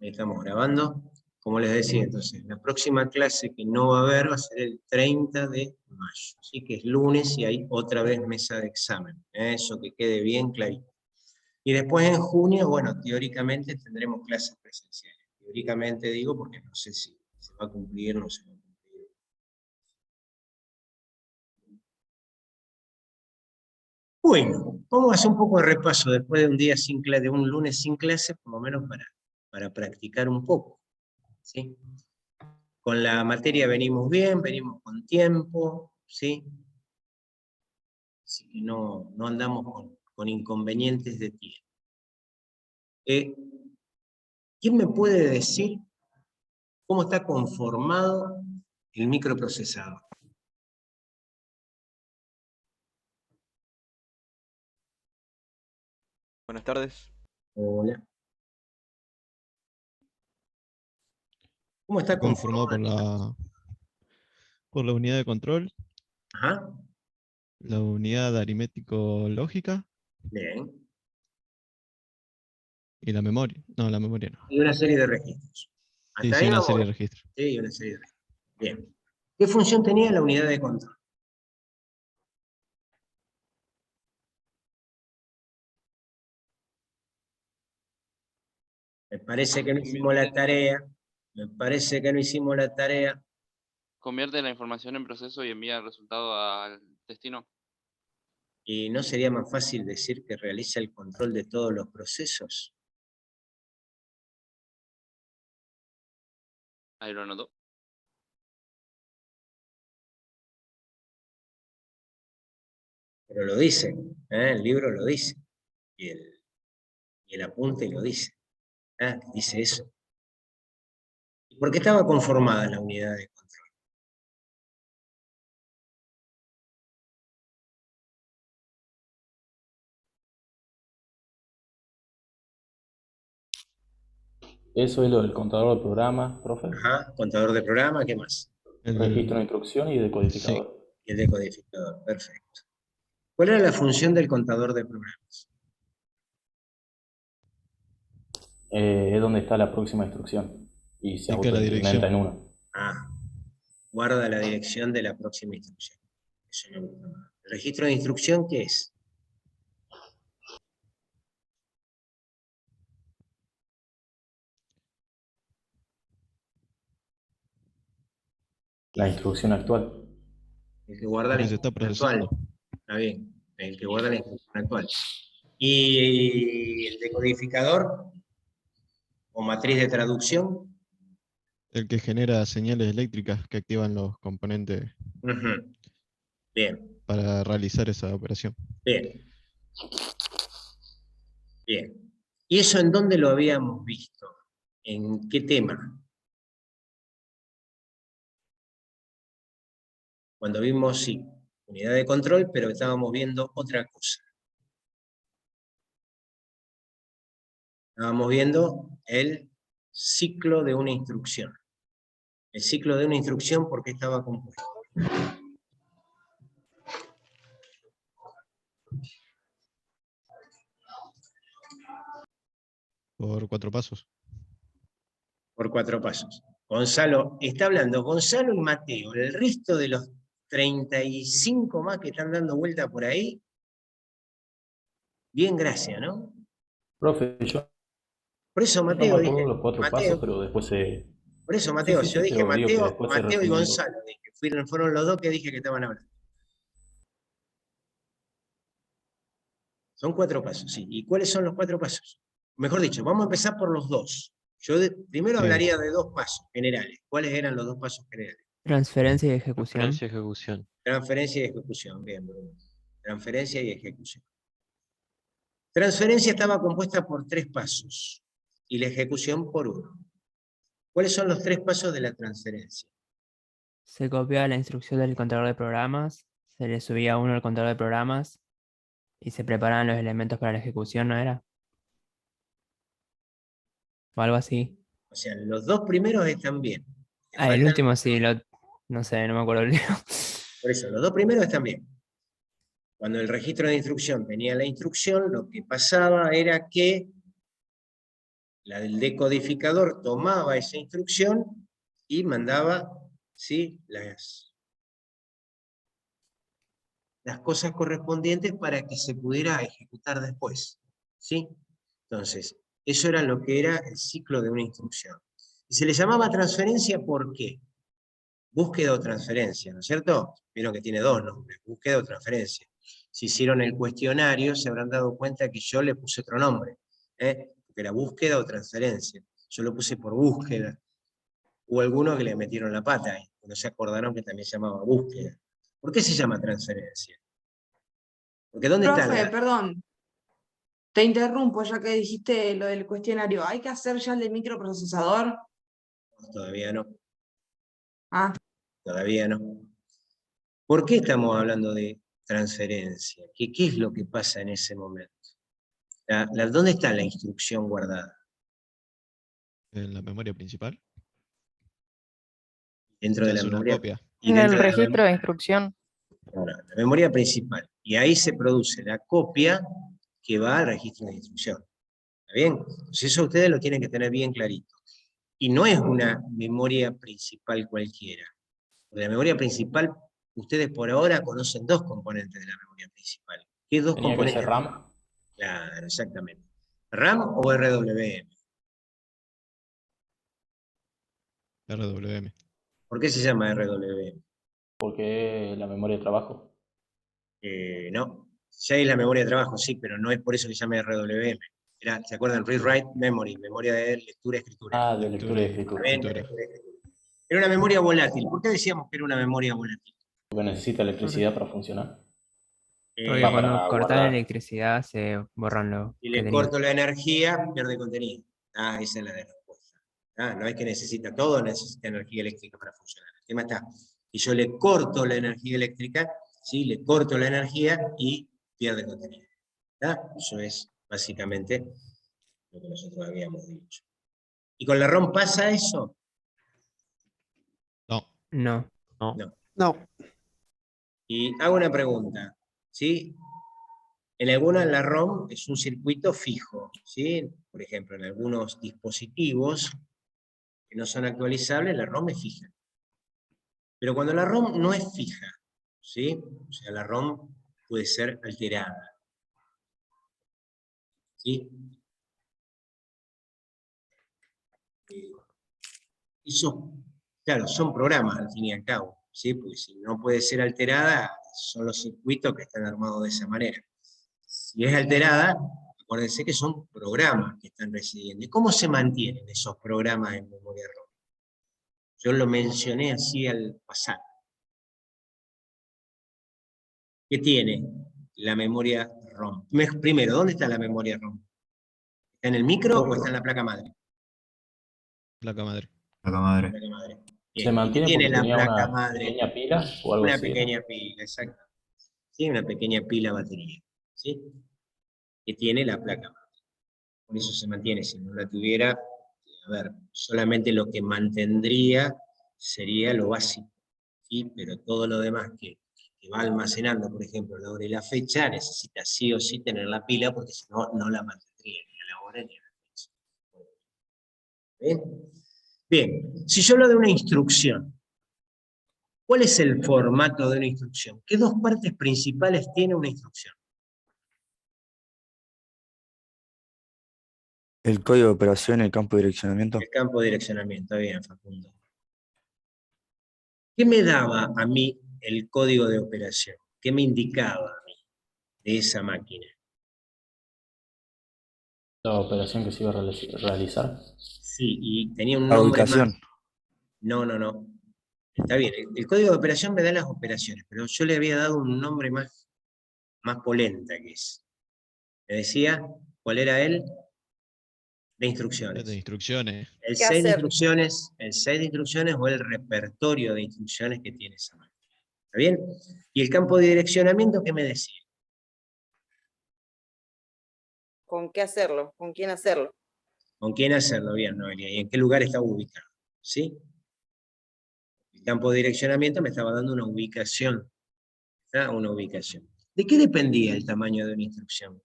Ahí estamos grabando. Como les decía, entonces, la próxima clase que no va a haber va a ser el 30 de mayo. Así que es lunes y hay otra vez mesa de examen. Eso que quede bien clarito. Y después en junio, bueno, teóricamente tendremos clases presenciales. Teóricamente digo porque no sé si se va a cumplir o no se va a cumplir. Bueno, vamos a hacer un poco de repaso después de un día sin clase, de un lunes sin clase, por lo menos para practicar un poco. ¿Sí? Con la materia venimos bien, venimos con tiempo, ¿sí? Así que no andamos con inconvenientes de tiempo. ¿Quién me puede decir cómo está conformado el microprocesador? Buenas tardes. Hola. ¿Cómo está Está conformado conformado? por la unidad de control, Ajá, la unidad aritmético-lógica bien. y la memoria. No, la memoria no. Y una serie de registros. Sí, ¿Hasta sí, ahí una vamos serie de bien? registros. Sí, una serie de registros. Bien. ¿Qué función tenía la unidad de control? Me parece que no hicimos la tarea. Me parece que no hicimos la tarea. Convierte la información en proceso y envía el resultado al destino. ¿Y no sería más fácil decir que realiza el control de todos los procesos? Ahí lo anotó. Pero lo dice, el libro lo dice, y el apunte lo dice, dice eso. ¿Por qué estaba conformada la unidad de control? Eso es lo del contador de programas, profe. Ajá, contador de programa, ¿qué más? Registro de instrucción y Sí, decodificador. Y el decodificador, perfecto. ¿Cuál era la función del contador de programas? Es donde está la próxima instrucción y se indica la autoimplementa en dirección. una. Guarda la dirección de la próxima instrucción. Eso me gusta más. ¿El registro de instrucción qué es? La instrucción actual. El que guarda Lo la que se está instrucción actual. procesando. Está bien, el que guarda la instrucción actual. ¿Y el decodificador o matriz de traducción? El que genera señales eléctricas que activan los componentes Ujú. Bien, para realizar esa operación. bien, bien. ¿Y eso en dónde lo habíamos visto? ¿En qué tema? Cuando vimos, sí, unidad de control, pero estábamos viendo otra cosa. Estábamos viendo el ciclo de una instrucción. El ciclo de una instrucción, ¿por qué estaba compuesto? Por 4 pasos. Por 4 pasos. Gonzalo, está hablando Gonzalo y Mateo, el resto de los 35 más que están dando vuelta por ahí, bien, gracias, ¿no? Profe, yo Por eso no me Mateo acuerdo dije, de los 4 pasos, Mateo, pero después se... por eso Sí, Mateo, sí, yo sí, dije pero digo que Mateo, después se Y refundió. Gonzalo, dije, fueron los dos que dije que estaban hablando. Son 4 pasos, sí. ¿Y cuáles son los 4 pasos? Mejor dicho, vamos a empezar por los dos. Yo primero Sí. hablaría de 2 pasos generales. ¿Cuáles eran los 2 pasos generales? Transferencia y ejecución. Transferencia y ejecución. Transferencia y ejecución. Bien, Bruno. Transferencia y ejecución. Transferencia estaba compuesta por 3 pasos y la ejecución por 1. ¿Cuáles son los 3 pasos de la transferencia? Se copiaba la instrucción del contador de programas, se le subía uno al contador de programas y se preparaban los elementos para la ejecución, ¿no era? O algo así. O sea, los 2 primeros están bien. Le Ah, el faltan, último sí, no sé, no me acuerdo el libro. por eso, los 2 primeros están bien. Cuando el registro de instrucción tenía la instrucción, lo que pasaba era que El decodificador tomaba esa instrucción y mandaba, ¿sí?, las cosas correspondientes para que se pudiera ejecutar después, ¿sí? Entonces, eso era lo que era el ciclo de una instrucción. Y se le llamaba transferencia, ¿por qué? Búsqueda o transferencia, ¿no es cierto? Vieron que tiene dos nombres, búsqueda o transferencia. Si hicieron el cuestionario, se habrán dado cuenta que yo le puse otro nombre, porque era búsqueda o transferencia. Yo lo puse por búsqueda. Hubo algunos que le metieron la pata ahí, no se acordaron que también se llamaba búsqueda. ¿Por qué se llama transferencia? Porque ¿dónde está Profe, la...? perdón, te interrumpo ya que dijiste lo del cuestionario. ¿Hay que hacer ya el de microprocesador? Todavía no, Ah, todavía no. ¿Por qué estamos hablando de transferencia? ¿Qué es lo que pasa en ese momento? ¿Dónde está la instrucción guardada? En la memoria principal. Dentro Se de la hace una memoria. copia. Y En el dentro de la registro de instrucción. la memoria principal. Y ahí se produce la copia que va al registro de instrucción. ¿Está bien? Entonces eso ustedes lo tienen que tener bien clarito. Y no es una memoria principal cualquiera. De la memoria principal, ustedes por ahora conocen dos componentes de la memoria principal. ¿Qué dos ¿Tenía que componentes? ser RAM? Claro, exactamente. ¿RAM o RWM? RWM. ¿Por qué se llama RWM? Porque la memoria de trabajo. No, ya es la memoria de trabajo, sí, pero no es por eso que se llama RWM. ¿Se acuerdan? Read-Write Memory, memoria de lectura y escritura. Ah, de lectura y escritura. ¿Ven? Era una memoria volátil. ¿Por qué decíamos que era una memoria volátil? Porque necesita electricidad para funcionar. Porque Va cuando para cortan la guardar. electricidad se borran lo Si que le tenía. corto la energía, pierde contenido. Esa es la respuesta. No es que necesita todo, necesita energía eléctrica para funcionar. El tema está, y yo le corto la energía eléctrica, ¿sí? Le corto la energía y pierde contenido. Eso es básicamente lo que nosotros habíamos dicho. ¿Y con la ROM pasa eso? No. No. No. No. Y hago una pregunta, ¿sí? En algunas la ROM es un circuito fijo, ¿sí? Por ejemplo, en algunos dispositivos que no son actualizables, la ROM es fija. Pero cuando la ROM no es fija, ¿sí? O sea, la ROM puede ser alterada, ¿sí? Eso, claro, son programas al fin y al cabo, ¿sí? Porque si no puede ser alterada, son los circuitos que están armados de esa manera. Si es alterada, acuérdense que son programas que están residiendo. ¿Y cómo se mantienen esos programas en memoria ROM? Yo lo mencioné así al pasar. ¿Qué tiene la memoria ROM? Primero, ¿dónde está la memoria ROM? ¿Está en el micro o está en la placa madre? Placa madre. Placa madre. Placa madre. ¿Se Bien. ¿Y qué mantiene tiene porque la tenía placa una madre? pequeña pila o algo Una así? pequeña pila, exacto. Sí, una pequeña pila batería, ¿sí? Que tiene la placa madre. Por eso se mantiene. Si no la tuviera, a ver, solamente lo que mantendría sería lo básico, ¿sí? Pero todo lo demás que va almacenando, por ejemplo, la hora y la fecha, necesita sí o sí tener la pila, porque si no, no la mantendría ni a la hora ni a la fecha. ¿Bien? Bien, si yo hablo de una instrucción, ¿cuál es el formato de una instrucción? ¿Qué dos partes principales tiene una instrucción? El código de operación, el campo de direccionamiento. El campo de direccionamiento, bien, Facundo. ¿Qué me daba a mí el código de operación? ¿Qué me indicaba a mí de esa máquina? La operación que se iba a realizar. Sí, y tenía un La nombre ubicación. más. No. Está bien, el código de operación me da las operaciones, pero yo le había dado un nombre más polenta que es. Me decía, ¿cuál era él? De instrucciones. De instrucciones. El ¿Qué set de hacer? instrucciones, el set de instrucciones o el repertorio de instrucciones que tiene esa máquina. ¿Está bien? Y el campo de direccionamiento, ¿qué me decía? ¿Con qué hacerlo? ¿Con quién hacerlo? ¿Con quién hacerlo? Bien, Noelia. ¿Y en qué lugar estaba ubicado? ¿Sí? El campo de direccionamiento me estaba dando una ubicación. Una ubicación. ¿De qué dependía el tamaño de una instrucción?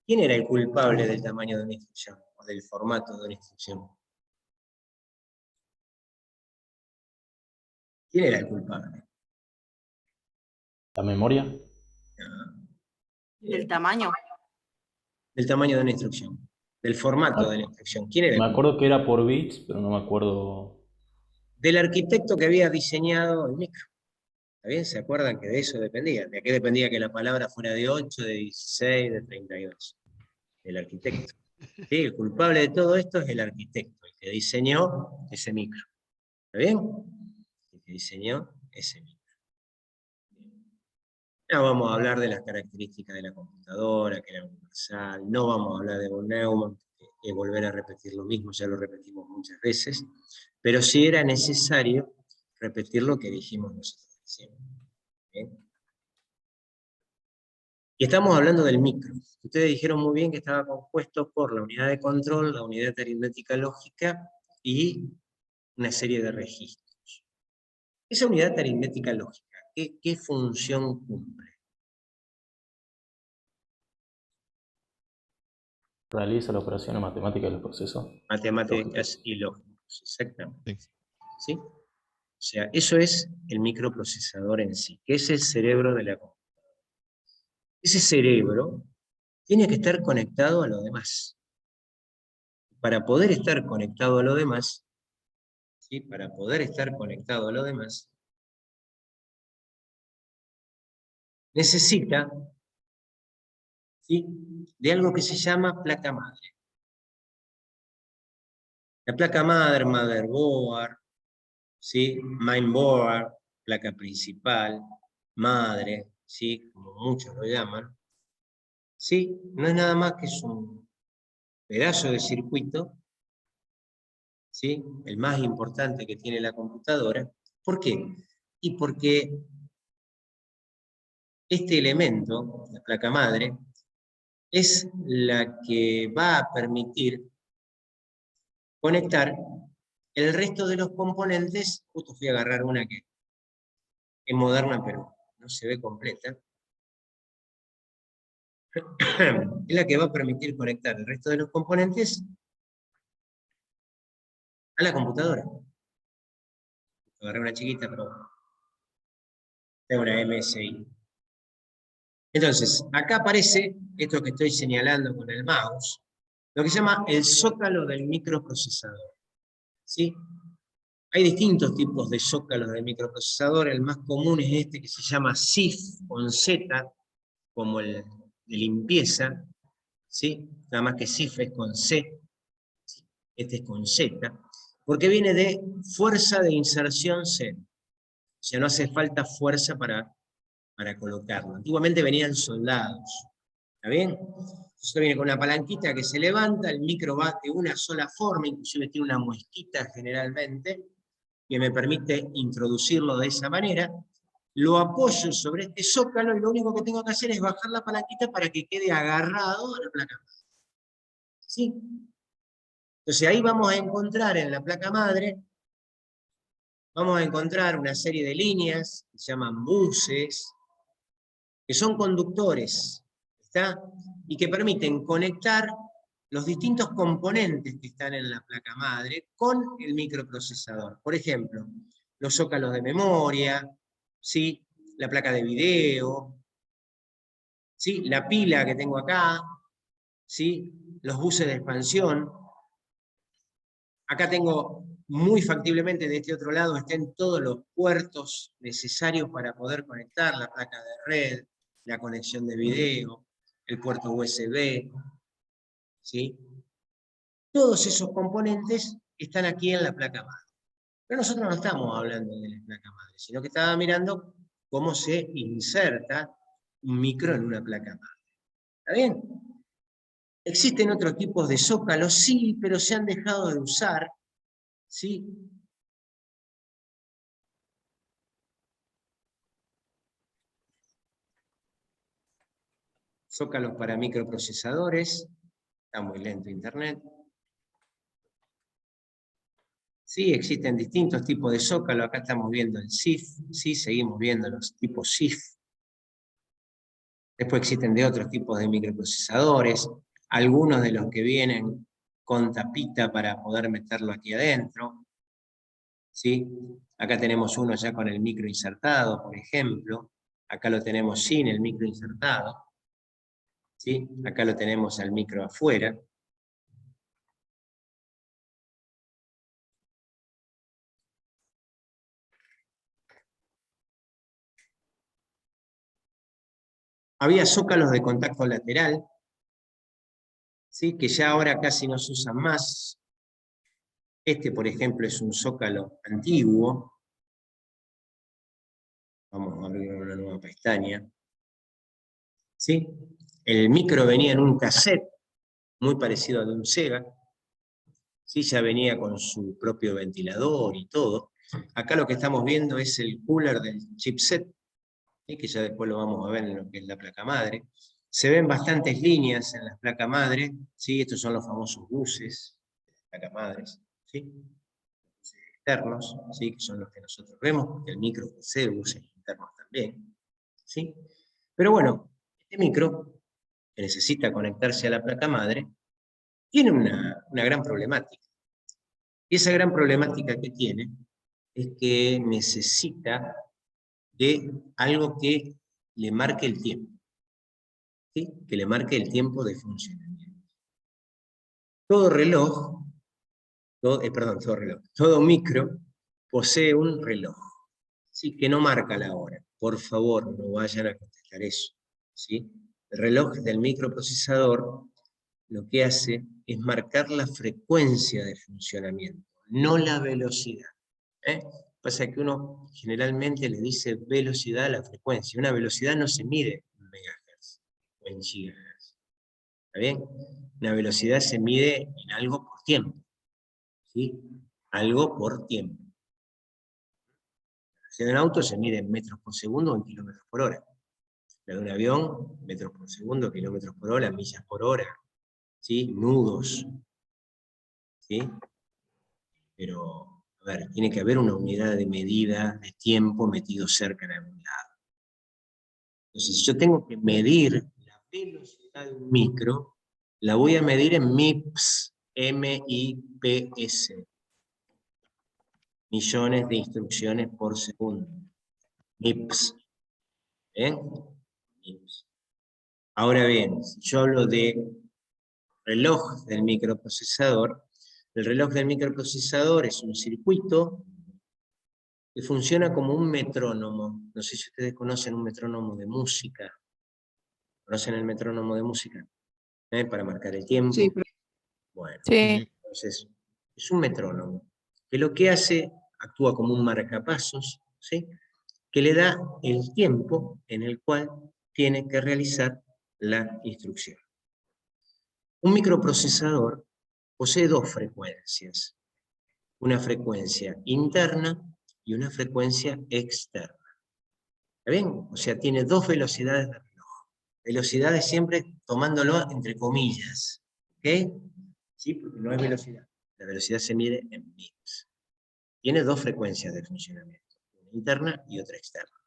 ¿Quién era el culpable del tamaño de una instrucción? O del formato de una instrucción. ¿Quién era el culpable? ¿La memoria? ¿Del tamaño? Del tamaño de una instrucción. Del formato de la instrucción. ¿Quién era el Me culpable? acuerdo que era por bits, pero no me acuerdo. Del arquitecto que había diseñado el micro. ¿Está bien? ¿Se acuerdan que de eso dependía? ¿De qué dependía que la palabra fuera de 8, de 16, de 32? Del arquitecto. ¿Sí? El culpable de todo esto es el arquitecto, el que diseñó ese micro. ¿Está bien? El que diseñó ese micro. No vamos a hablar de las características de la computadora, que era universal, no vamos a hablar de von Neumann, que volver a repetir lo mismo, ya lo repetimos muchas veces, pero sí era necesario repetir lo que dijimos nosotros siempre. ¿Bien? Y estamos hablando del micro. Ustedes dijeron muy bien que estaba compuesto por la unidad de control, la unidad aritmética lógica y una serie de registros. Esa unidad aritmética lógica, ¿qué función cumple? Realiza las operaciones matemáticas de los procesos. Matemáticas y lógicos, exactamente. Sí. ¿Sí? O sea, eso es el microprocesador en sí, que es el cerebro de la computadora. Ese cerebro tiene que estar conectado a lo demás. Para poder estar conectado a lo demás, ¿sí? Para poder estar conectado a lo demás, necesita, ¿sí?, de algo que se llama placa madre. La placa madre, motherboard, ¿sí?, mainboard, placa principal, madre, ¿sí?, como muchos lo llaman, ¿sí?, no es nada más que es un pedazo de circuito, ¿sí?, el más importante que tiene la computadora. ¿Por qué? Y porque este elemento, la placa madre, es la que va a permitir conectar el resto de los componentes. Justo fui a agarrar una que es moderna, pero no se ve completa. Es la que va a permitir conectar el resto de los componentes a la computadora. Agarré una chiquita, pero es una MSI. Entonces, acá aparece esto que estoy señalando con el mouse, lo que se llama el zócalo del microprocesador. ¿Sí? Hay distintos tipos de zócalos del microprocesador, el más común es este que se llama CIF con Z, como el de limpieza, ¿sí? Nada más que CIF es con C, este es con Z, porque viene de fuerza de inserción cero. O sea, no hace falta fuerza para colocarlo. Antiguamente venían soldados, ¿está bien? Esto viene con una palanquita que se levanta, el micro va de una sola forma, inclusive tiene una muesquita generalmente, que me permite introducirlo de esa manera, lo apoyo sobre este zócalo y lo único que tengo que hacer es bajar la palanquita para que quede agarrado a la placa madre. ¿Sí? Entonces ahí vamos a encontrar en la placa madre, vamos a encontrar una serie de líneas que se llaman buses, que son conductores, ¿está? Y que permiten conectar los distintos componentes que están en la placa madre con el microprocesador. Por ejemplo, los zócalos de memoria, ¿sí?, la placa de video, ¿sí?, la pila que tengo acá, ¿sí?, los buses de expansión. Acá tengo muy factiblemente de este otro lado estén todos los puertos necesarios para poder conectar la placa de red, la conexión de video, el puerto USB, ¿sí? Todos esos componentes están aquí en la placa madre. Pero nosotros no estamos hablando de la placa madre, sino que estaba mirando cómo se inserta un micro en una placa madre. ¿Está bien? ¿Existen otros tipos de zócalos? Sí, pero se han dejado de usar, ¿sí? Zócalos para microprocesadores. Está muy lento internet. Sí, existen distintos tipos de zócalo. Acá estamos viendo el CIF. Sí, seguimos viendo los tipos CIF. Después existen de otros tipos de microprocesadores, algunos de los que vienen con tapita para poder meterlo aquí adentro, ¿sí? Acá tenemos uno ya con el micro insertado, por ejemplo. Acá lo tenemos sin el micro insertado, ¿sí? Acá lo tenemos al micro afuera. Había zócalos de contacto lateral, ¿sí? Que ya ahora casi no se usan más. Este, por ejemplo, es un zócalo antiguo. Vamos a abrir una nueva pestaña. ¿Sí? El micro venía en un cassette, muy parecido al de un Sega. ¿Sí? Ya venía con su propio ventilador y todo. Acá lo que estamos viendo es el cooler del chipset, ¿sí? Que ya después lo vamos a ver en lo que es la placa madre. Se ven bastantes líneas en la placa madre, ¿sí? Estos son los famosos buses de las placas madres, ¿sí? Internos, ¿sí? Que son los que nosotros vemos, porque el micro posee buses internos también, ¿sí? Pero bueno, este micro, que necesita conectarse a la placa madre, tiene una gran problemática. Y esa gran problemática que tiene es que necesita de algo que le marque el tiempo, ¿sí? Que le marque el tiempo de funcionamiento. Todo reloj, todo micro posee un reloj, ¿sí? Que no marca la hora. Por favor, no vayan a contestar eso, ¿sí? El reloj del microprocesador lo que hace es marcar la frecuencia de funcionamiento, no la velocidad. Pasa que uno generalmente le dice velocidad a la frecuencia. Una velocidad no se mide en megahertz o en gigahertz. ¿Está bien? Una velocidad se mide en algo por tiempo, ¿sí? Algo por tiempo. La velocidad de un auto se mide en metros por segundo o en kilómetros por hora. La de un avión, metros por segundo, kilómetros por hora, millas por hora, ¿sí? Nudos, ¿sí? Pero, a ver, tiene que haber una unidad de medida de tiempo metido cerca en algún lado. Entonces, si yo tengo que medir la velocidad de un micro, la voy a medir en MIPS, M-I-P-S. Millones de instrucciones por segundo. MIPS. ¿Bien? MIPS. Ahora bien, si yo hablo de reloj del microprocesador, el reloj del microprocesador es un circuito que funciona como un metrónomo. No sé si ustedes conocen un metrónomo de música. ¿Conocen el metrónomo de música? Para marcar el tiempo. Sí, Bueno, Sí. entonces es un metrónomo, que lo que hace, actúa como un marcapasos, ¿sí? Que le da el tiempo en el cual tiene que realizar la instrucción. Un microprocesador posee dos frecuencias, una frecuencia interna y una frecuencia externa. ¿Está bien? O sea, tiene dos velocidades de reloj. Velocidades siempre tomándolo entre comillas, ¿ok? ¿Sí? Porque no es velocidad. La velocidad se mide en bits. Tiene dos frecuencias de funcionamiento, una interna y otra externa.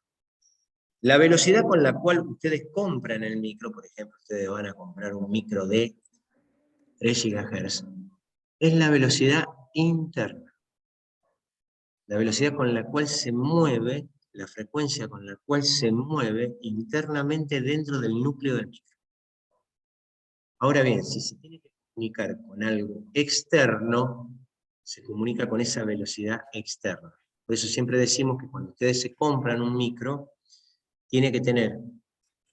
La velocidad con la cual ustedes compran el micro, por ejemplo, ustedes van a comprar un micro de 3 GHz, es la velocidad interna. La velocidad con la cual se mueve, la frecuencia con la cual se mueve internamente dentro del núcleo del micro. Ahora bien, si se tiene que comunicar con algo externo, se comunica con esa velocidad externa. Por eso siempre decimos que cuando ustedes se compran un micro, tiene que tener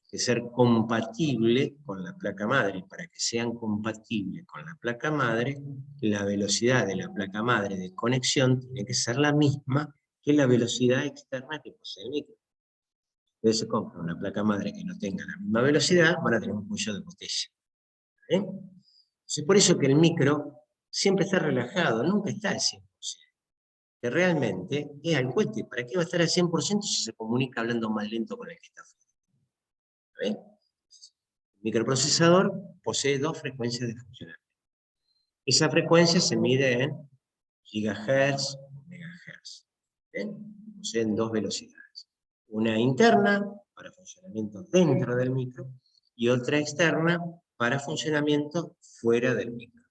que ser compatible con la placa madre. Para que sean compatibles con la placa madre, la velocidad de la placa madre de conexión tiene que ser la misma que la velocidad externa que posee el micro. Ustedes se compran una placa madre que no tenga la misma velocidad, van a tener un cuello de botella. Es por eso que el micro siempre está relajado, nunca está al 100%. Que realmente es al cohete. ¿Para qué va a estar al 100% si se comunica hablando más lento con el que está afuera? ¿Ven? El microprocesador posee dos frecuencias de funcionamiento. Esa frecuencia se mide en gigahertz o megahertz. ¿Ven? Poseen dos velocidades. Una interna para funcionamiento dentro del micro, y otra externa para funcionamiento fuera del micro.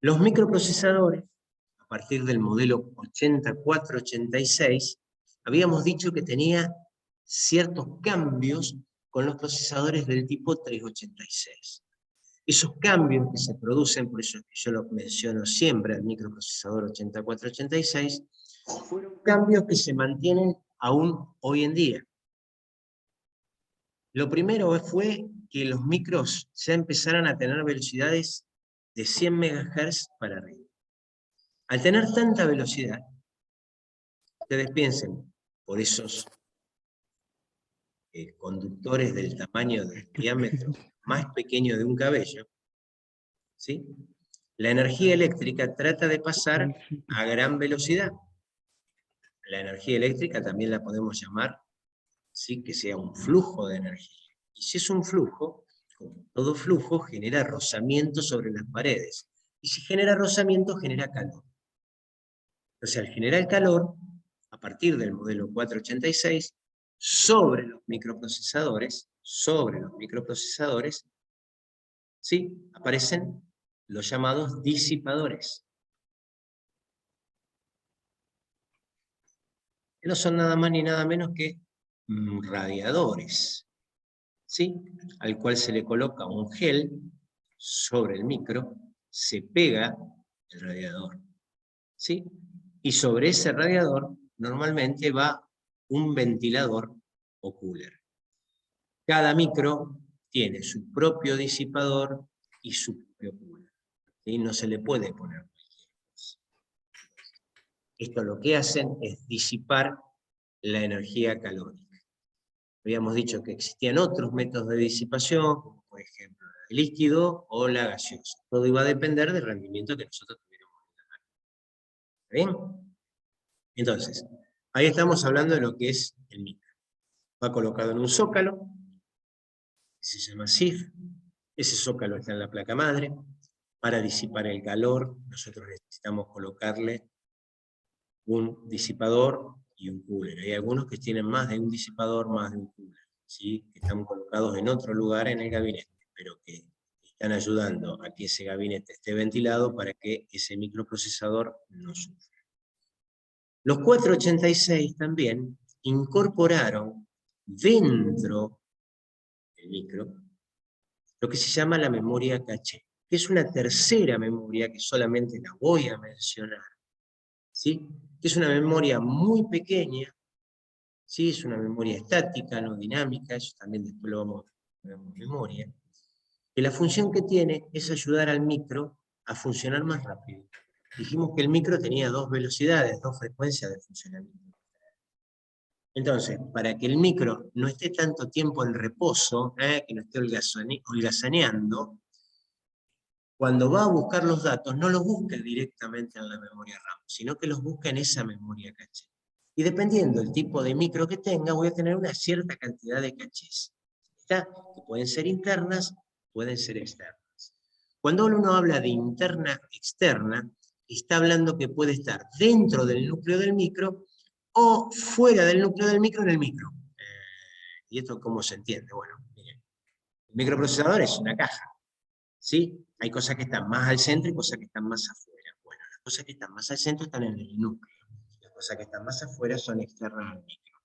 Los microprocesadores, a partir del modelo 8486, habíamos dicho que tenía ciertos cambios con los procesadores del tipo 386. Esos cambios que se producen, por eso es que yo lo menciono siempre al microprocesador 8486, fueron cambios que se mantienen aún hoy en día. Lo primero fue que los micros ya empezaran a tener velocidades de 100 MHz para arriba. Al tener tanta velocidad, ustedes piensen, por esos conductores del tamaño del diámetro más pequeño de un cabello, ¿sí? La energía eléctrica trata de pasar a gran velocidad. La energía eléctrica también la podemos llamar, ¿sí?, que sea un flujo de energía. Y si es un flujo, como todo flujo, genera rozamiento sobre las paredes. Y si genera rozamiento, genera calor. Entonces, al generar calor, a partir del modelo 486, sobre los microprocesadores, ¿sí?, aparecen los llamados disipadores. Que no son nada más ni nada menos que radiadores, ¿sí?, al cual se le coloca un gel sobre el micro, se pega el radiador, ¿sí?, y sobre ese radiador normalmente va un ventilador o cooler. Cada micro tiene su propio disipador y su propio cooler, ¿sí? No se le puede poner cualquier cosa. Esto lo que hacen es disipar la energía calórica. Habíamos dicho que existían otros métodos de disipación, como por ejemplo el líquido o la gaseosa. Todo iba a depender del rendimiento que nosotros tuviéramos en la máquina. ¿Está bien? Entonces, ahí estamos hablando de lo que es el micro. Va colocado en un zócalo, que se llama SIF. Ese zócalo está en la placa madre. Para disipar el calor, nosotros necesitamos colocarle un disipador y un cooler. Hay algunos que tienen más de un disipador, más de un cooler, ¿sí?, que están colocados en otro lugar en el gabinete, pero que están ayudando a que ese gabinete esté ventilado para que ese microprocesador no sufra. Los 486 también incorporaron dentro del micro lo que se llama la memoria caché, que es una tercera memoria que solamente la voy a mencionar, ¿sí?, que es una memoria muy pequeña, ¿sí?, es una memoria estática, no dinámica, eso también después lo vamos a ver en memoria, que la función que tiene es ayudar al micro a funcionar más rápido. Dijimos que el micro tenía dos velocidades, dos frecuencias de funcionamiento. Entonces, para que el micro no esté tanto tiempo en reposo, que no esté holgazaneando, cuando va a buscar los datos, no los busca directamente en la memoria RAM, sino que los busca en esa memoria caché. Y dependiendo del tipo de micro que tenga, voy a tener una cierta cantidad de cachés. ¿Está? Que pueden ser internas, pueden ser externas. Cuando uno habla de interna, externa, está hablando que puede estar dentro del núcleo del micro o fuera del núcleo del micro en el micro. ¿Y esto cómo se entiende? Bueno, miren, el microprocesador es una caja, ¿sí? Hay cosas que están más al centro y cosas que están más afuera. Bueno, las cosas que están más al centro están en el núcleo. Las cosas que están más afuera son externas al micro.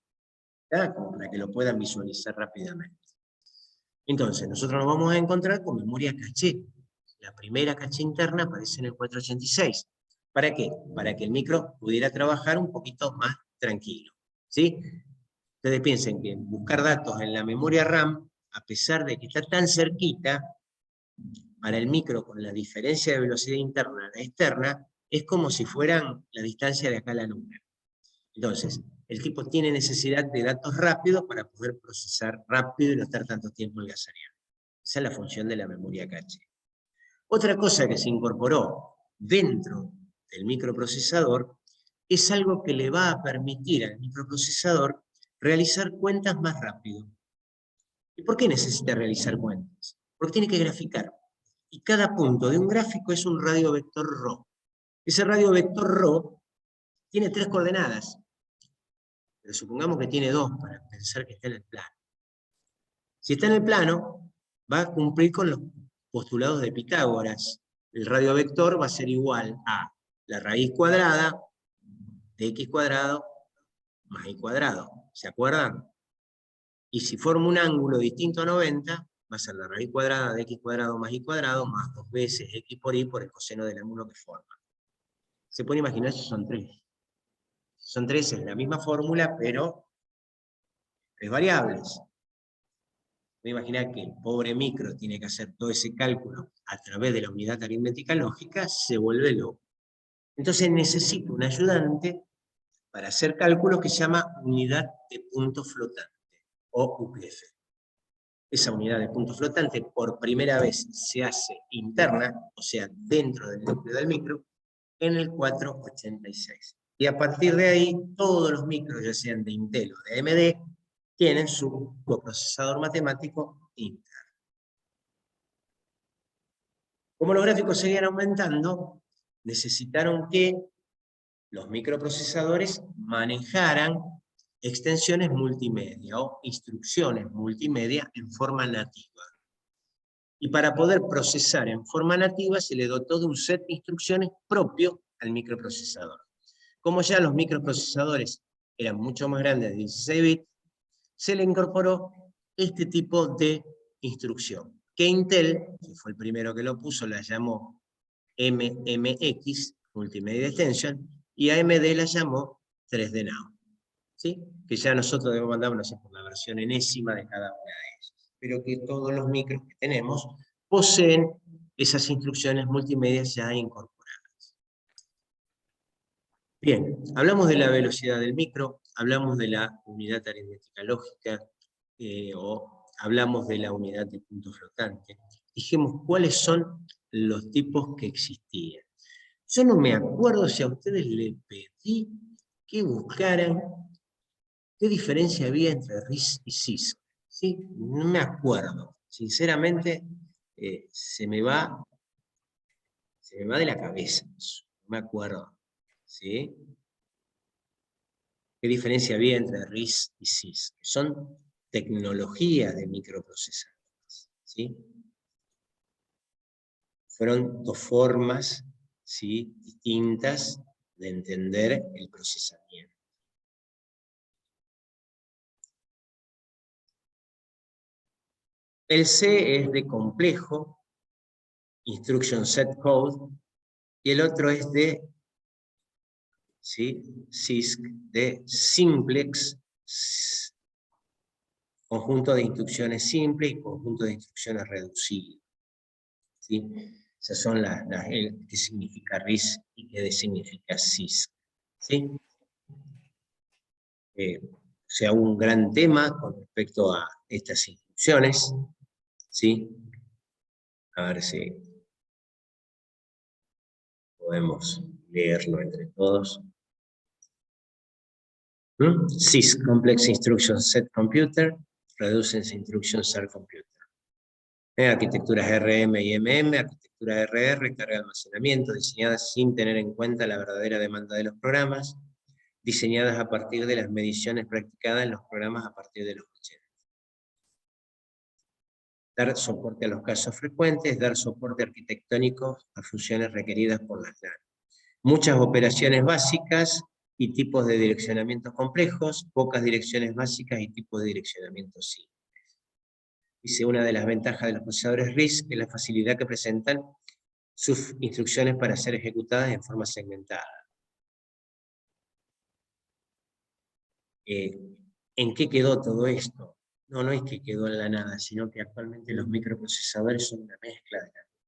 ¿Está? Como para que lo puedan visualizar rápidamente. Entonces, nosotros nos vamos a encontrar con memoria caché. La primera caché interna aparece en el 486. ¿Para qué? Para que el micro pudiera trabajar un poquito más tranquilo, ¿sí? Ustedes piensen que buscar datos en la memoria RAM, a pesar de que está tan cerquita, para el micro, con la diferencia de velocidad interna a la externa, es como si fueran la distancia de acá a la luna. Entonces, el tipo tiene necesidad de datos rápidos para poder procesar rápido y no estar tanto tiempo holgazaneando. Esa es la función de la memoria caché. Otra cosa que se incorporó dentro del microprocesador es algo que le va a permitir al microprocesador realizar cuentas más rápido. ¿Y por qué necesita realizar cuentas? Porque tiene que graficar. Y cada punto de un gráfico es un radio vector ρ. Ese radio vector ρ tiene tres coordenadas. pero supongamos que tiene 2 para pensar que está en el plano. Si está en el plano, va a cumplir con los postulados de Pitágoras. El radiovector va a ser igual a la raíz cuadrada de x cuadrado más y cuadrado. ¿Se acuerdan? Y si forma un ángulo distinto a 90, va a ser la raíz cuadrada de x cuadrado más y cuadrado más 2 veces x por y por el coseno del ángulo que forma. Se puede imaginar si son 3. Son 3 en la misma fórmula, pero 3 variables. Voy a imaginar que el pobre micro tiene que hacer todo ese cálculo a través de la unidad aritmética lógica, se vuelve loco. Entonces necesito un ayudante para hacer cálculos que se llama unidad de punto flotante, o UPF. Esa unidad de punto flotante por primera vez se hace interna, o sea, dentro del núcleo del micro, en el 486. Y a partir de ahí, todos los micros, ya sean de Intel o de AMD, tienen su coprocesador matemático interno. Como los gráficos seguían aumentando, necesitaron que los microprocesadores manejaran extensiones multimedia o instrucciones multimedia en forma nativa. Y para poder procesar en forma nativa se le dotó de un set de instrucciones propio al microprocesador. Como ya los microprocesadores eran mucho más grandes de 16 bits, se le incorporó este tipo de instrucción, que Intel, que fue el primero que lo puso, la llamó MMX, Multimedia Extension, y AMD la llamó 3D Now. ¿Sí? Que ya nosotros debemos mandar, no sé, por la versión enésima de cada una de ellas. Pero que todos los micros que tenemos poseen esas instrucciones multimedia ya incorporadas. Bien, hablamos de la velocidad del micro, hablamos de la unidad aritmética lógica, o hablamos de la unidad de punto flotante. Dijimos cuáles son los tipos que existían. Yo no me acuerdo si a ustedes les pedí que buscaran qué diferencia había entre RISC y CISC. ¿Sí? No me acuerdo. Sinceramente, se me va de la cabeza eso. No me acuerdo. ¿Sí? ¿Qué diferencia había entre RISC y CISC? Son tecnologías de microprocesadores. ¿Sí? Fueron 2 formas, ¿sí?, distintas de entender el procesamiento. El C es de complejo, Instruction Set Code, y el otro es de, ¿sí?, CISC, de Simplex, conjunto de instrucciones simples y conjunto de instrucciones reducibles. ¿Sí? Esas son qué significa RISC y qué significa CISC. ¿Sí? O sea, un gran tema con respecto a estas instrucciones. ¿Sí? A ver si podemos leerlo entre todos. CISC, Complex Instruction Set Computer, Reduced Instruction Set Computer. Arquitecturas RM y MM, arquitectura RR, carga de almacenamiento, diseñadas sin tener en cuenta la verdadera demanda de los programas, diseñadas a partir de las mediciones practicadas en los programas a partir de los 80. Dar soporte a los casos frecuentes, dar soporte arquitectónico a funciones requeridas por las LAN. Muchas operaciones básicas y tipos de direccionamientos complejos, pocas direcciones básicas y tipos de direccionamiento simples. Dice, una de las ventajas de los procesadores RISC es la facilidad que presentan sus instrucciones para ser ejecutadas en forma segmentada. ¿En qué quedó todo esto? No es que quedó en la nada, sino que actualmente los microprocesadores son una mezcla de las dos.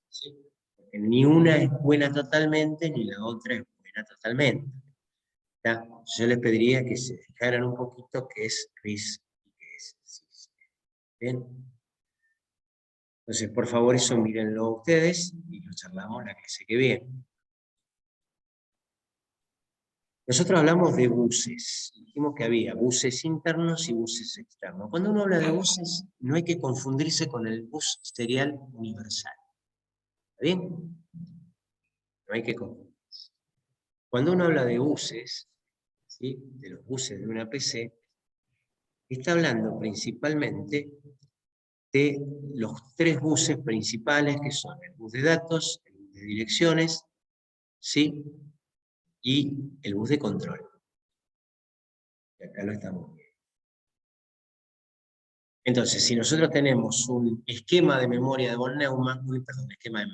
¿Sí? Porque ni una es buena totalmente, ni la otra es buena totalmente. ¿Ya? Yo les pediría que se fijaran un poquito qué es RISC y qué es CISC. ¿Bien? Entonces, por favor, eso mírenlo ustedes y lo charlamos la clase que viene. Nosotros hablamos de buses. Dijimos que había buses internos y buses externos. Cuando uno habla de buses, no hay que confundirse con el bus serial universal. ¿Está bien? No hay que confundirse. Cuando uno habla de buses, ¿sí?, de los buses de una PC, está hablando principalmente de los 3 buses principales, que son el bus de datos, el bus de direcciones, ¿sí?, y el bus de control. Y acá lo estamos viendo. Entonces, si nosotros tenemos un esquema de memoria de von Neumann, un esquema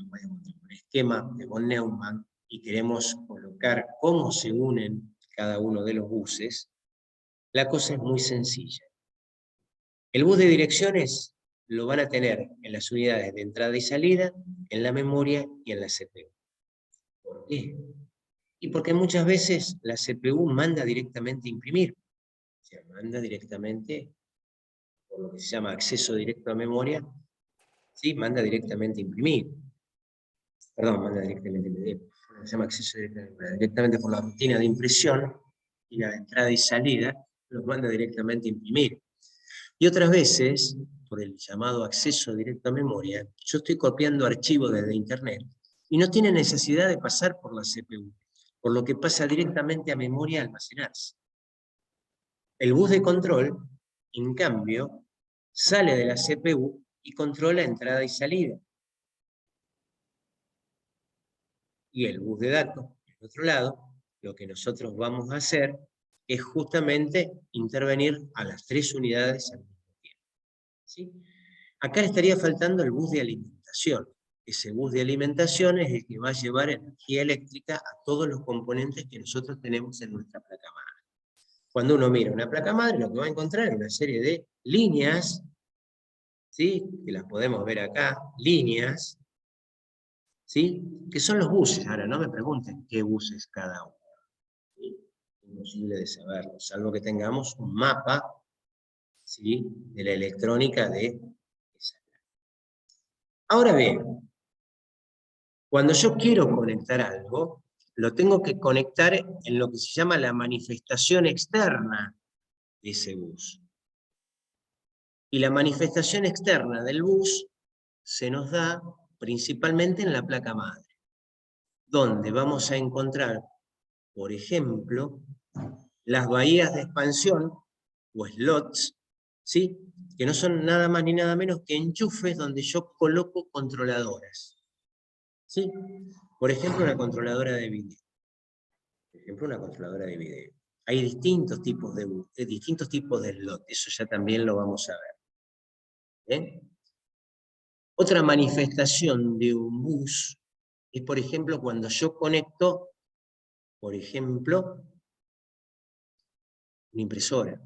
de von Neumann, y queremos colocar cómo se unen cada uno de los buses, la cosa es muy sencilla. El bus de direcciones lo van a tener en las unidades de entrada y salida, en la memoria y en la CPU. ¿Por qué? Y porque muchas veces la CPU manda directamente a imprimir. O sea, manda directamente, por lo que se llama acceso directo a memoria, ¿sí?, manda directamente a imprimir. Perdón, manda directamente a imprimir. Se llama acceso directo a memoria. Directamente por la rutina de impresión, y la entrada y salida, los manda directamente a imprimir. Y otras veces, por el llamado acceso directo a memoria, yo estoy copiando archivos desde internet, y no tiene necesidad de pasar por la CPU, por lo que pasa directamente a memoria a almacenarse. El bus de control, en cambio, sale de la CPU y controla entrada y salida. Y el bus de datos, por otro lado, lo que nosotros vamos a hacer es justamente intervenir a las 3 unidades al mismo tiempo, ¿sí? Acá le estaría faltando el bus de alimentación. Ese bus de alimentación es el que va a llevar energía eléctrica a todos los componentes que nosotros tenemos en nuestra placa madre. Cuando uno mira una placa madre, lo que va a encontrar es una serie de líneas, ¿sí?, que las podemos ver acá, líneas, ¿sí?, que son los buses. Ahora, no me pregunten qué buses cada uno, ¿sí? Es imposible de saberlo, salvo que tengamos un mapa, ¿sí?, de la electrónica de esa placa. Ahora bien, cuando yo quiero conectar algo, lo tengo que conectar en lo que se llama la manifestación externa de ese bus. Y la manifestación externa del bus se nos da principalmente en la placa madre, donde vamos a encontrar, por ejemplo, las bahías de expansión, o slots, ¿sí?, que no son nada más ni nada menos que enchufes donde yo coloco controladoras, ¿sí? Por ejemplo, una controladora de video. Hay distintos tipos de slot, eso ya también lo vamos a ver. ¿Bien? Otra manifestación de un bus es, por ejemplo, cuando yo conecto, por ejemplo, una impresora,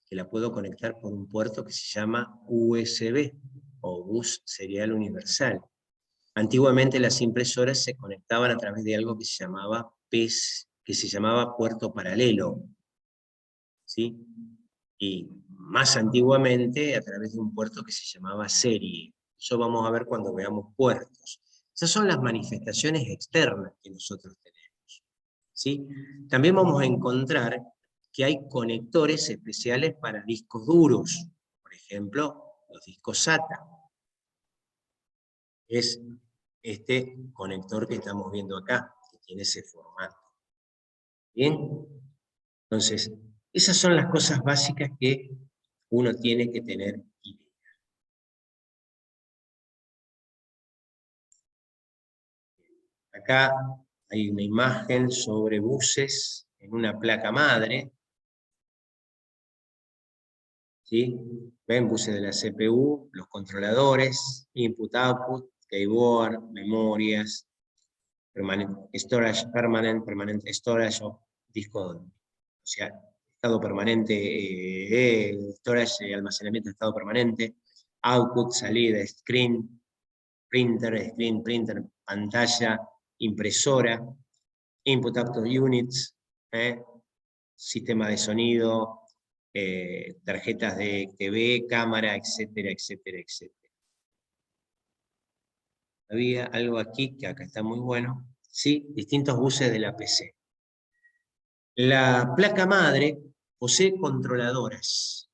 que la puedo conectar por un puerto que se llama USB, o Bus Serial Universal. Antiguamente las impresoras se conectaban a través de algo que se llamaba PES, que se llamaba puerto paralelo, ¿sí? Y más antiguamente a través de un puerto que se llamaba serie. Eso vamos a ver cuando veamos puertos. Esas son las manifestaciones externas que nosotros tenemos, ¿sí? También vamos a encontrar que hay conectores especiales para discos duros. Por ejemplo, los discos SATA. Es este conector que estamos viendo acá, que tiene ese formato. ¿Bien? Entonces, esas son las cosas básicas que uno tiene que tener idea. Acá hay una imagen sobre buses en una placa madre. ¿Sí? Ven, buses de la CPU, los controladores, input, output, keyboard, memorias, permanent storage o disco, o sea, estado permanente, storage, almacenamiento de estado permanente, output, salida, screen, printer, pantalla, impresora, input, output units, sistema de sonido, tarjetas de TV, cámara, etcétera, etcétera, etcétera. Había algo aquí que acá está muy bueno, ¿sí? Distintos buses de la PC. La placa madre posee controladoras,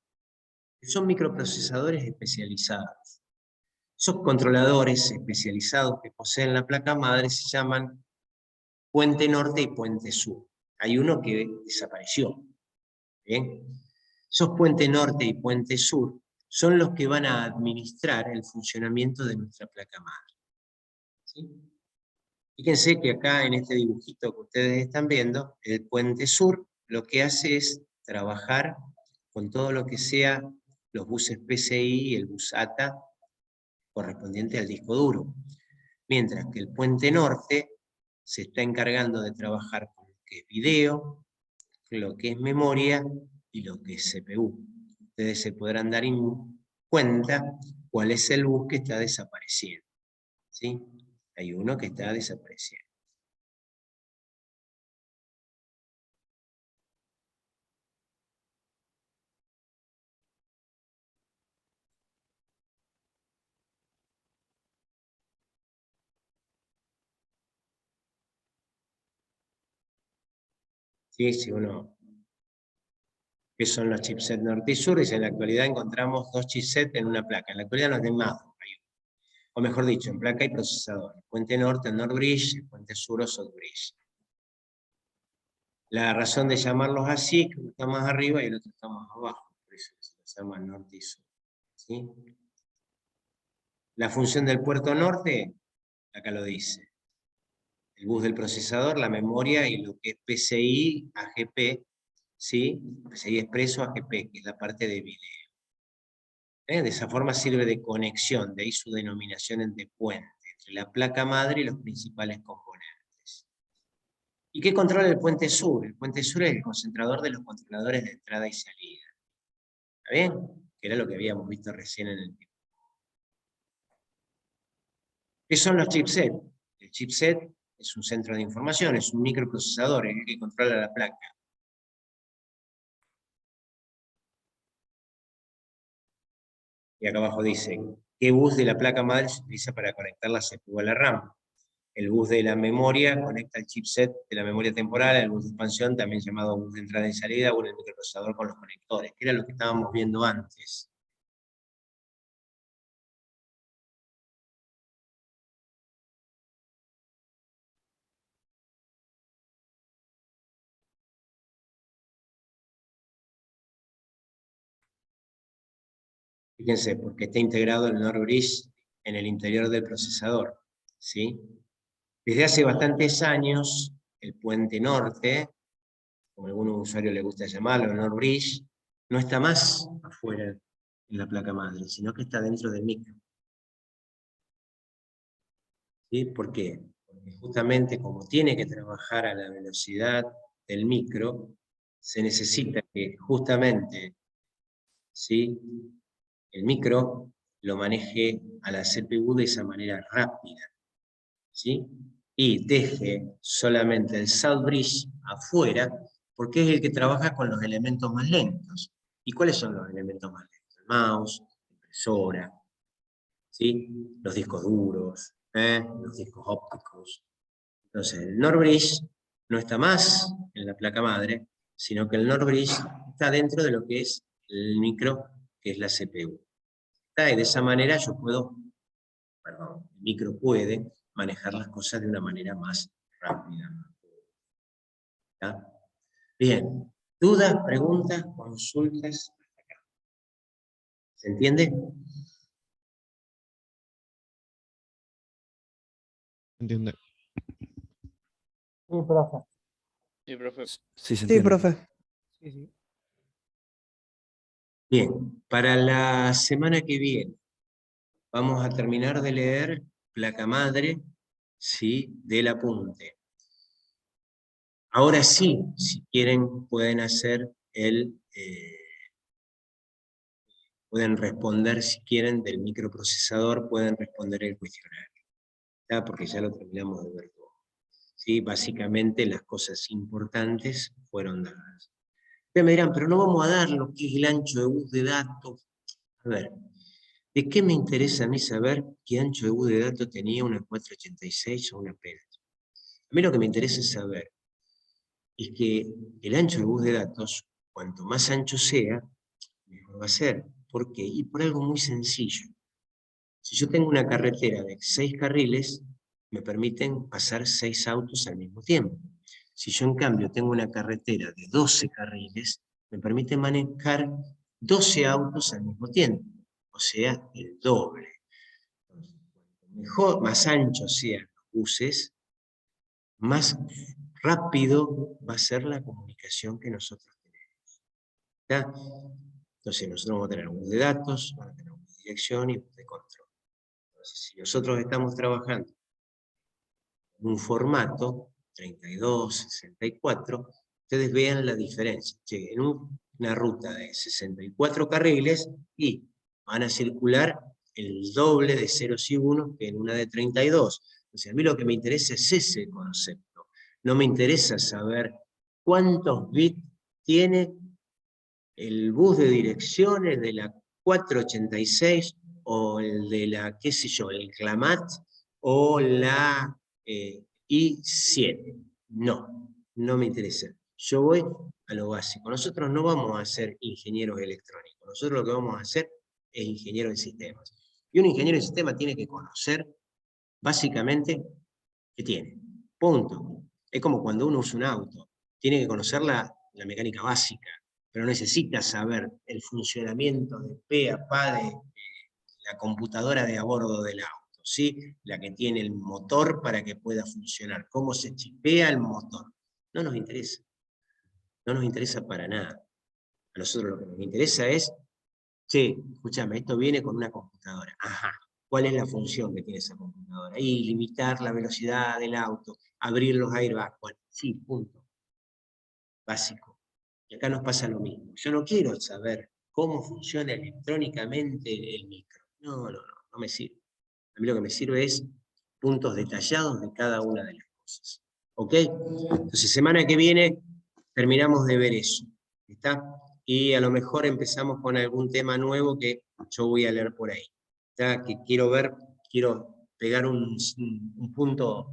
que son microprocesadores especializados. Esos controladores especializados que poseen la placa madre se llaman puente norte y puente sur. hay uno que desapareció. ¿Bien? Esos puente norte y puente sur son los que van a administrar el funcionamiento de nuestra placa madre. ¿Sí? Fíjense que acá en este dibujito que ustedes están viendo, el puente sur lo que hace es trabajar con todo lo que sea los buses PCI y el bus ATA correspondiente al disco duro. Mientras que el puente norte se está encargando de trabajar con lo que es video, lo que es memoria y lo que es CPU. Ustedes se podrán dar cuenta cuál es el bus que está desapareciendo. ¿Sí? Hay uno que está desapareciendo. ¿Sí? Si uno... ¿Qué son los chipsets norte y sur? Y en la actualidad encontramos 2 chipsets en una placa. En la actualidad no hay más. O mejor dicho, en placa y procesador. El puente norte, el North Bridge, el puente sur o South Bridge. La razón de llamarlos así es que uno está más arriba y el otro está más abajo. Por eso se llama norte y sur. ¿Sí? La función del puerto norte, acá lo dice. El bus del procesador, la memoria y lo que es PCI, AGP, ¿sí? PCI expreso, AGP, que es la parte de video. De esa forma sirve de conexión, de ahí su denominación entre puente, entre la placa madre y los principales componentes. ¿Y qué controla el puente sur? El puente sur es el concentrador de los controladores de entrada y salida. ¿Está bien? Que era lo que habíamos visto recién en el tiempo. ¿Qué son los chipsets? El chipset es un centro de información, es un microprocesador, es el que controla la placa. Y acá abajo dice, ¿qué bus de la placa madre se utiliza para conectar la CPU a la RAM? El bus de la memoria conecta el chipset de la memoria temporal, el bus de expansión, también llamado bus de entrada y salida, o el microprocesador con los conectores, que era lo que estábamos viendo antes. Fíjense, porque está integrado el North Bridge en el interior del procesador, ¿sí? Desde hace bastantes años, el puente norte, como a algunos usuarios les gusta llamarlo, el North Bridge, no está más afuera en la placa madre, sino que está dentro del micro. ¿Sí? ¿Por qué? Porque justamente como tiene que trabajar a la velocidad del micro, se necesita que justamente, ¿sí?, el micro lo maneje a la CPU de esa manera rápida, ¿sí? Y deje solamente el South Bridge afuera, porque es el que trabaja con los elementos más lentos. ¿Y cuáles son los elementos más lentos? El mouse, la impresora, ¿sí? Los discos duros, los discos ópticos. Entonces, el North Bridge no está más en la placa madre, sino que el North Bridge está dentro de lo que es el micro, que es la CPU. Y de esa manera yo puedo, el micro puede manejar las cosas de una manera más rápida. ¿Está? Bien, ¿dudas, preguntas, consultas? ¿Se entiende? ¿Entiende? Sí, profe. Sí, profe. Sí, se Sí, entiende. profe. Bien, para la semana que viene vamos a terminar de leer placa madre, ¿sí?, del apunte. Ahora sí, si quieren, pueden hacer pueden responder, si quieren, del microprocesador, pueden responder el cuestionario, ¿está? Porque ya lo terminamos de ver todo. ¿Sí? Básicamente las cosas importantes fueron dadas. Ustedes me dirán, pero no vamos a dar lo que es el ancho de bus de datos. A ver, ¿de qué me interesa a mí saber qué ancho de bus de datos tenía una 486 o una PET? A mí lo que me interesa es saber es que el ancho de bus de datos, cuanto más ancho sea, mejor va a ser. ¿Por qué? Y por algo muy sencillo. Si yo tengo una carretera de 6 carriles, me permiten pasar 6 autos al mismo tiempo. Si yo en cambio tengo una carretera de 12 carriles, me permite manejar 12 autos al mismo tiempo, o sea, el doble. Entonces, cuanto mejor, más anchos sean los buses, más rápido va a ser la comunicación que nosotros tenemos. ¿Está? Entonces nosotros vamos a tener un bus de datos, vamos a tener un bus de dirección y un bus de control. Entonces, si nosotros estamos trabajando en un formato 32, 64, ustedes vean la diferencia. Che, en una ruta de 64 carriles y van a circular el doble de ceros y unos que en una de 32. O sea, a mí lo que me interesa es ese concepto. No me interesa saber cuántos bits tiene el bus de direcciones de la 486 o el de la, qué sé yo, el CLAMAT o la I7. No, no me interesa. Yo voy a lo básico. Nosotros no vamos a ser ingenieros electrónicos. Nosotros lo que vamos a hacer es ingeniero de sistemas. Y un ingeniero de sistemas tiene que conocer, básicamente, ¿qué tiene? Punto. Es como cuando uno usa un auto. Tiene que conocer la mecánica básica, pero necesita saber el funcionamiento de pe a pa de la computadora de a bordo del auto, ¿sí? La que tiene el motor para que pueda funcionar, cómo se chipea el motor. No nos interesa. No nos interesa para nada. A nosotros lo que nos interesa es, che, escúchame, esto viene con una computadora. Ajá. ¿Cuál es la función que tiene esa computadora? Y limitar la velocidad del auto, abrir los airbags. Bueno, sí, punto. Básico. Y acá nos pasa lo mismo. Yo no quiero saber cómo funciona electrónicamente el micro. No me sirve. A mí lo que me sirve es puntos detallados de cada una de las cosas. ¿Ok? Entonces, semana que viene terminamos de ver eso. ¿Está? Y a lo mejor empezamos con algún tema nuevo que yo voy a leer por ahí. ¿Está? Que quiero ver, quiero pegar un punto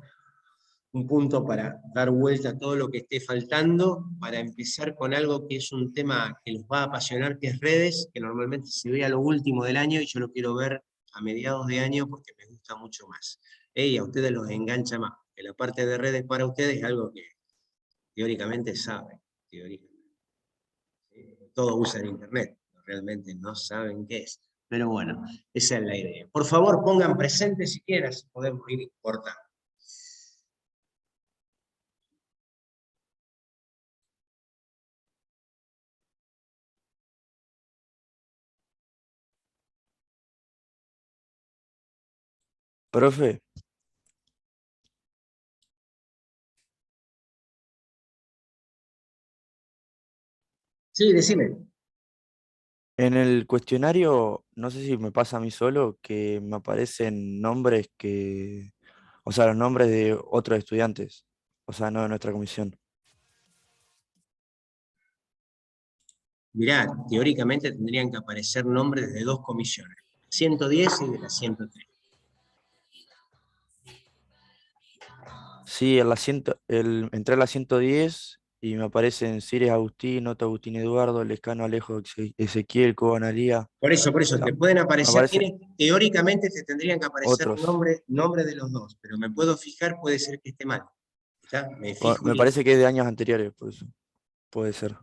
para dar vuelta a todo lo que esté faltando, para empezar con algo que es un tema que los va a apasionar, que es redes, que normalmente se ve a lo último del año y yo lo quiero ver a mediados de año porque me gusta mucho más. Y a ustedes los engancha más, que la parte de redes para ustedes es algo que teóricamente saben. Todos usan internet, realmente no saben qué es. Pero bueno, esa es la idea. Por favor, pongan presente si quieren, así podemos ir cortando. Profe, Sí, decime. en el cuestionario, no sé si me pasa a mí solo, que me aparecen nombres que, o sea, los nombres de otros estudiantes, o sea, no de nuestra comisión. Mirá, teóricamente tendrían que aparecer nombres de dos comisiones, 110 y de la 103. Sí, entré a la 110 y me aparecen Cires Agustín, Otto Agustín Eduardo, Lescano Alejo Ezequiel, Cobo Analía. Por eso, te pueden Me aparecer, aparecen teóricamente te tendrían que aparecer otros. nombre de los dos, pero me puedo fijar, puede ser que esté mal. ¿Está? Me fijo Me y parece que es de años anteriores, por eso. Puede ser.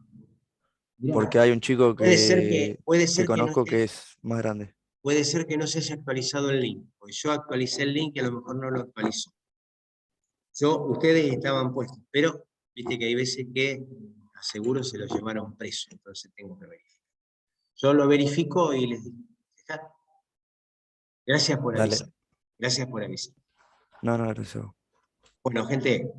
mirá, Porque hay un chico puede que ser que no conozco que esté, es más grande. puede ser que no se haya actualizado el link, porque yo actualicé el link y a lo mejor no lo actualizó. Ustedes estaban puestos, pero viste que hay veces que aseguro se lo llevaron preso, entonces tengo que verificar. Yo lo verifico y les digo, ¿está? Gracias por Dale. avisar. Gracias por avisar. No, gracias. Bueno, gente,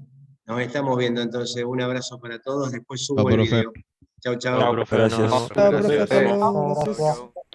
nos estamos viendo entonces. Un abrazo para todos. Después Chao, subo el profe. video. Chau, Chao, chau. profe. Gracias. Nos vemos. Chao, profe, Gracias. hasta luego. Gracias.